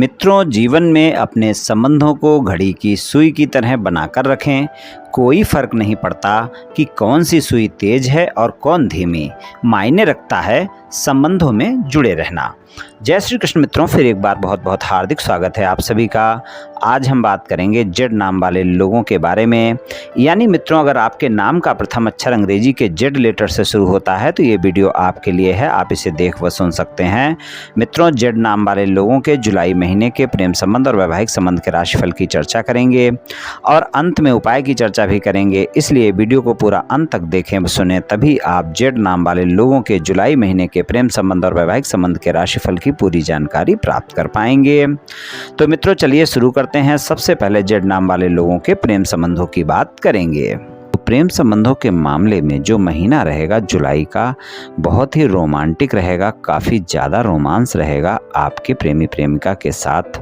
मित्रों, जीवन में अपने संबंधों को घड़ी की सुई की तरह बनाकर रखें। कोई फर्क नहीं पड़ता कि कौन सी सुई तेज है और कौन धीमी, मायने रखता है संबंधों में जुड़े रहना। जय श्री कृष्ण मित्रों, फिर एक बार बहुत बहुत हार्दिक स्वागत है आप सभी का। आज हम बात करेंगे जेड नाम वाले लोगों के बारे में। यानी मित्रों, अगर आपके नाम का प्रथम अक्षर अंग्रेजी के जेड लेटर से शुरू होता है तो ये वीडियो आपके लिए है, आप इसे देख व सुन सकते हैं। मित्रों, जेड नाम वाले लोगों के जुलाई महीने के प्रेम संबंध और वैवाहिक संबंध के राशिफल की चर्चा करेंगे और अंत में उपाय की चर्चा भी करेंगे। इसलिए वीडियो को पूरा अंत तक देखें, सुने, तभी आप जेड नाम वाले लोगों के जुलाई महीने के प्रेम संबंध और वैवाहिक संबंध के राशिफल की पूरी जानकारी प्राप्त कर पाएंगे। तो मित्रों, चलिए शुरू करते हैं। सबसे पहले जेड नाम वाले लोगों के प्रेम संबंधों की बात करेंगे। प्रेम संबंधों के मामले में जो महीना रहेगा जुलाई का, बहुत ही रोमांटिक रहेगा, काफ़ी ज़्यादा रोमांस रहेगा आपके प्रेमी प्रेमिका के साथ।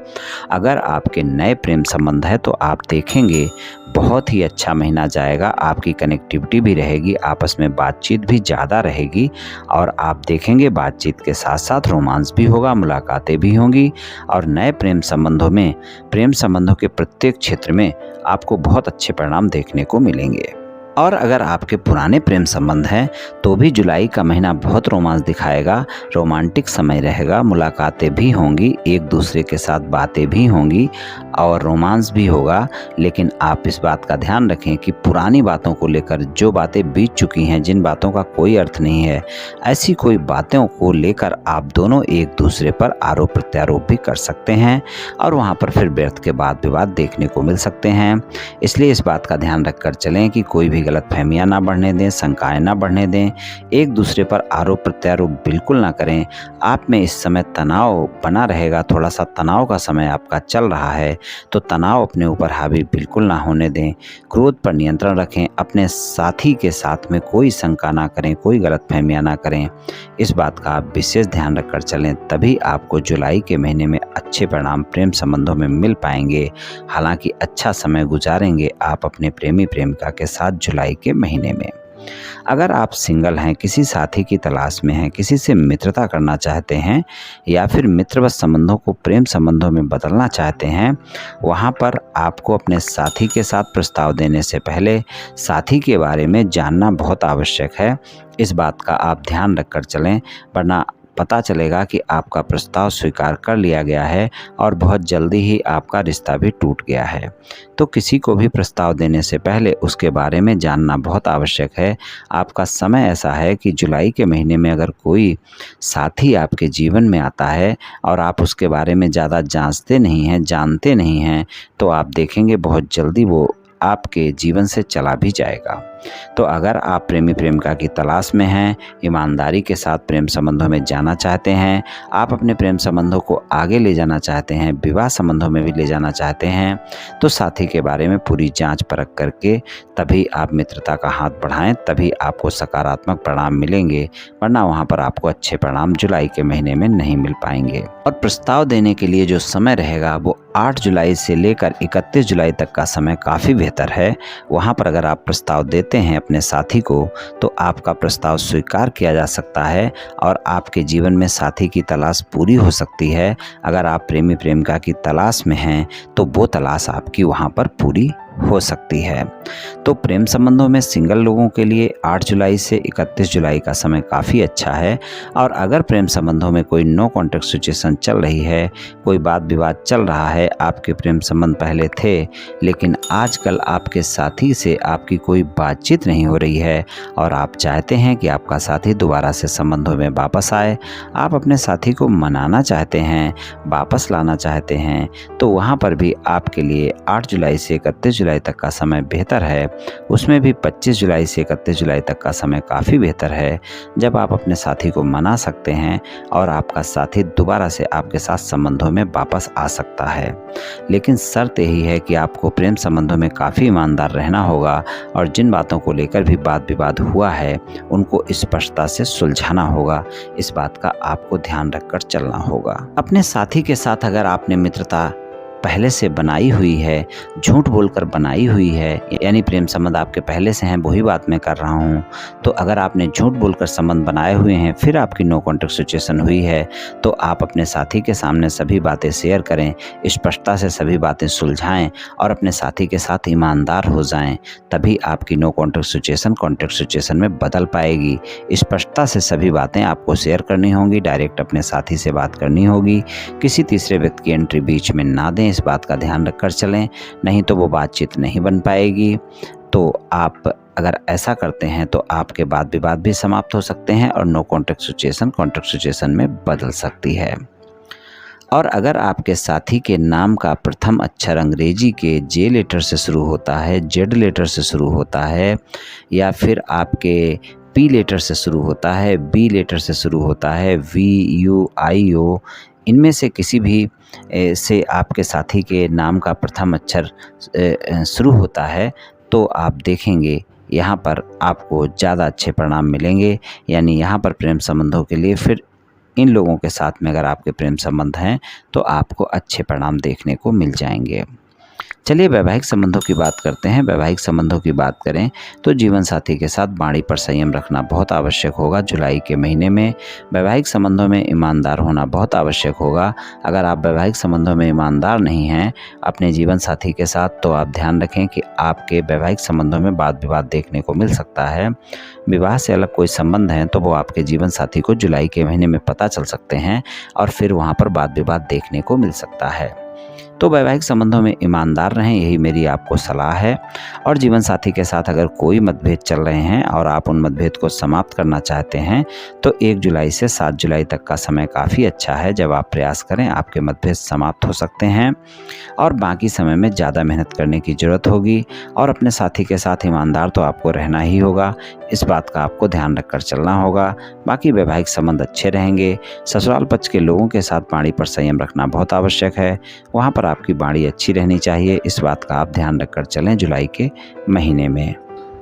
अगर आपके नए प्रेम संबंध है तो आप देखेंगे बहुत ही अच्छा महीना जाएगा। आपकी कनेक्टिविटी भी रहेगी, आपस में बातचीत भी ज़्यादा रहेगी और आप देखेंगे बातचीत के साथ साथ रोमांस भी होगा, मुलाकातें भी होंगी और नए प्रेम संबंधों के प्रत्येक क्षेत्र में आपको बहुत अच्छे परिणाम देखने को मिलेंगे। और अगर आपके पुराने प्रेम संबंध हैं तो भी जुलाई का महीना बहुत रोमांस दिखाएगा, रोमांटिक समय रहेगा, मुलाकातें भी होंगी, एक दूसरे के साथ बातें भी होंगी और रोमांस भी होगा। लेकिन आप इस बात का ध्यान रखें कि पुरानी बातों को लेकर जो बातें बीत चुकी हैं, जिन बातों का कोई अर्थ नहीं है, ऐसी कोई बातों को लेकर आप दोनों एक दूसरे पर आरोप प्रत्यारोप भी कर सकते हैं और वहाँ पर फिर व्यर्थ के वाद विवाद देखने को मिल सकते हैं। इसलिए इस बात का ध्यान रखकर चलें कि कोई भी गलतफहमियां ना बढ़ने दें, शंकाएं ना बढ़ने दें, एक दूसरे पर आरोप प्रत्यारोप बिल्कुल ना करें। आप में इस समय तनाव बना रहेगा, थोड़ा सा तनाव का समय आपका चल रहा है, तो तनाव अपने ऊपर हावी बिल्कुल ना होने दें। क्रोध पर नियंत्रण रखें, अपने साथी के साथ में कोई शंका ना करें, कोई गलतफहमियां ना करें। इस बात का आप विशेष ध्यान रखकर चलें, तभी आपको जुलाई के महीने में अच्छे परिणाम प्रेम संबंधों में मिल पाएंगे। हालांकि अच्छा समय गुजारेंगे आप अपने प्रेमी प्रेमिका के साथ जुलाई के महीने में। अगर आप सिंगल हैं, किसी साथी की तलाश में हैं, किसी से मित्रता करना चाहते हैं या फिर मित्रवत संबंधों को प्रेम संबंधों में बदलना चाहते हैं, वहाँ पर आपको अपने साथी के साथ प्रस्ताव देने से पहले साथी के बारे में जानना बहुत आवश्यक है। इस बात का आप ध्यान रखकर चलें, वरना पता चलेगा कि आपका प्रस्ताव स्वीकार कर लिया गया है और बहुत जल्दी ही आपका रिश्ता भी टूट गया है। तो किसी को भी प्रस्ताव देने से पहले उसके बारे में जानना बहुत आवश्यक है। आपका समय ऐसा है कि जुलाई के महीने में अगर कोई साथी आपके जीवन में आता है और आप उसके बारे में ज़्यादा जानते नहीं हैं, तो आप देखेंगे बहुत जल्दी वो आपके जीवन से चला भी जाएगा। तो अगर आप प्रेमी प्रेमिका की तलाश में हैं, ईमानदारी के साथ प्रेम संबंधों में जाना चाहते हैं, आप अपने प्रेम संबंधों को आगे ले जाना चाहते हैं, विवाह संबंधों में भी ले जाना चाहते हैं, तो साथी के बारे में पूरी जांच परख करके तभी आप मित्रता का हाथ बढ़ाएं, तभी आपको सकारात्मक परिणाम मिलेंगे, वरना वहाँ पर आपको अच्छे परिणाम जुलाई के महीने में नहीं मिल पाएंगे। और प्रस्ताव देने के लिए जो समय रहेगा वो 8 जुलाई से लेकर 31 जुलाई तक का समय काफ़ी बेहतर है। वहाँ पर अगर आप प्रस्ताव देते हैं अपने साथी को तो आपका प्रस्ताव स्वीकार किया जा सकता है और आपके जीवन में साथी की तलाश पूरी हो सकती है। अगर आप प्रेमी प्रेमिका की तलाश में हैं तो वो तलाश आपकी वहाँ पर पूरी हो सकती है। तो प्रेम संबंधों में सिंगल लोगों के लिए 8 जुलाई से 31 जुलाई का समय काफ़ी अच्छा है। और अगर प्रेम संबंधों में कोई नो कॉन्टैक्ट सिचुएशन चल रही है, कोई वाद विवाद चल रहा है, आपके प्रेम संबंध पहले थे लेकिन आजकल आपके साथी से आपकी कोई बातचीत नहीं हो रही है और आप चाहते हैं कि आपका साथी दोबारा से संबंधों में वापस आए, आप अपने साथी को मनाना चाहते हैं, वापस लाना चाहते हैं, तो वहाँ पर भी आपके लिए 8 जुलाई से 31 जुलाई तक का समय बेहतर है। उसमें भी 25 जुलाई से 31 जुलाई तक का समय काफ़ी बेहतर है, जब आप अपने साथी को मना सकते हैं और आपका साथी दोबारा से आपके साथ संबंधों में वापस आ सकता है। लेकिन शर्त यही है कि आपको प्रेम संबंधों में काफ़ी ईमानदार रहना होगा और जिन बातों को लेकर भी वाद विवाद हुआ है उनको स्पष्टता से सुलझाना होगा। इस बात का आपको ध्यान रखकर चलना होगा। अपने साथी के साथ अगर आपने मित्रता पहले से बनाई हुई है, झूठ बोलकर बनाई हुई है, यानी प्रेम संबंध आपके पहले से हैं, वही बात मैं कर रहा हूँ। तो अगर आपने झूठ बोलकर संबंध बनाए हुए हैं, फिर आपकी नो कॉन्टैक्ट सिचुएशन हुई है, तो आप अपने साथी के सामने सभी बातें शेयर करें, स्पष्टता से सभी बातें सुलझाएं और अपने साथी के साथ ईमानदार हो जाएं। तभी आपकी नो कॉन्टैक्ट सिचुएशन में बदल पाएगी। स्पष्टता से सभी बातें आपको शेयर करनी होंगी, डायरेक्ट अपने साथी से बात करनी होगी। किसी तीसरे व्यक्ति की एंट्री बीच में ना दें, इस बात का ध्यान रखकर चलें, नहीं तो वो बातचीत नहीं बन पाएगी। तो आप अगर ऐसा करते हैं तो आपके वाद विवाद भी समाप्त हो सकते हैं और नो कॉन्टैक्ट सिचुएशन में बदल सकती है। और अगर आपके साथी के नाम का प्रथम अक्षर अंग्रेजी के जे लेटर से शुरू होता है, जेड लेटर से शुरू होता है, या फिर आपके पी लेटर से शुरू होता है, बी लेटर से शुरू होता है, वी यू आई ओ, इनमें से किसी भी से आपके साथी के नाम का प्रथम अक्षर शुरू होता है, तो आप देखेंगे यहाँ पर आपको ज़्यादा अच्छे परिणाम मिलेंगे। यानी यहाँ पर प्रेम संबंधों के लिए फिर इन लोगों के साथ में अगर आपके प्रेम संबंध हैं तो आपको अच्छे परिणाम देखने को मिल जाएंगे। चलिए वैवाहिक संबंधों की बात करते हैं। वैवाहिक संबंधों की बात करें तो जीवन साथी के साथ वाणी पर संयम रखना बहुत आवश्यक होगा। जुलाई के महीने में वैवाहिक संबंधों में ईमानदार होना बहुत आवश्यक होगा। अगर आप वैवाहिक संबंधों में ईमानदार नहीं हैं अपने जीवन साथी के साथ, तो आप ध्यान रखें कि आपके वैवाहिक संबंधों में वाद विवाद देखने को मिल सकता है। विवाह से अलग कोई संबंध हैं तो वो आपके जीवन साथी को जुलाई के महीने में पता चल सकते हैं और फिर वहाँ पर वाद विवाद देखने को मिल सकता है। तो वैवाहिक संबंधों में ईमानदार रहें, यही मेरी आपको सलाह है। और जीवन साथी के साथ अगर कोई मतभेद चल रहे हैं और आप उन मतभेद को समाप्त करना चाहते हैं तो 1 जुलाई से 7 जुलाई तक का समय काफ़ी अच्छा है। जब आप प्रयास करें आपके मतभेद समाप्त हो सकते हैं और बाकी समय में ज़्यादा मेहनत करने की ज़रूरत होगी। और अपने साथी के साथ ईमानदार तो आपको रहना ही होगा, इस बात का आपको ध्यान रखकर चलना होगा। बाकी वैवाहिक संबंध अच्छे रहेंगे। ससुराल पक्ष के लोगों के साथ वाणी पर संयम रखना बहुत आवश्यक है, वहाँ पर आपकी वाणी अच्छी रहनी चाहिए। इस बात का आप ध्यान रखकर चलें जुलाई के महीने में।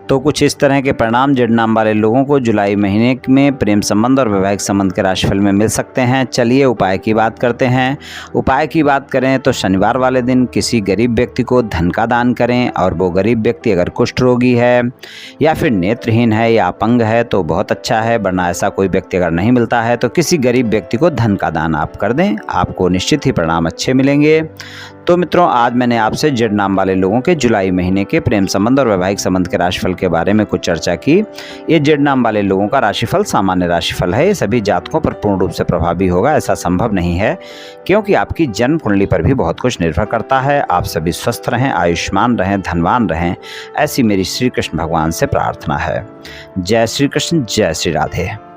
तो कुछ इस तरह के परिणाम जेड नाम वाले लोगों को जुलाई महीने में प्रेम संबंध और वैवाहिक संबंध के राशिफल में मिल सकते हैं। चलिए उपाय की बात करते हैं। उपाय की बात करें तो शनिवार वाले दिन किसी गरीब व्यक्ति को धन का दान करें, और वो गरीब व्यक्ति अगर कुष्ठ रोगी है या फिर नेत्रहीन है या अपंग है तो बहुत अच्छा है, वरना ऐसा कोई व्यक्ति अगर नहीं मिलता है तो किसी गरीब व्यक्ति को धन का दान आप कर दें, आपको निश्चित ही परिणाम अच्छे मिलेंगे। तो मित्रों, आज मैंने आपसे जेड नाम वाले लोगों के जुलाई महीने के प्रेम संबंध और वैवाहिक संबंध के राशिफल के बारे में कुछ चर्चा की। ये जेड नाम वाले लोगों का राशिफल सामान्य राशिफल है, ये सभी जातकों पर पूर्ण रूप से प्रभावी होगा ऐसा संभव नहीं है, क्योंकि आपकी जन्म कुंडली पर भी बहुत कुछ निर्भर करता है। आप सभी स्वस्थ रहें, आयुष्मान रहें, धनवान रहें, ऐसी मेरी श्री कृष्ण भगवान से प्रार्थना है। जय श्री कृष्ण, जय श्री राधे।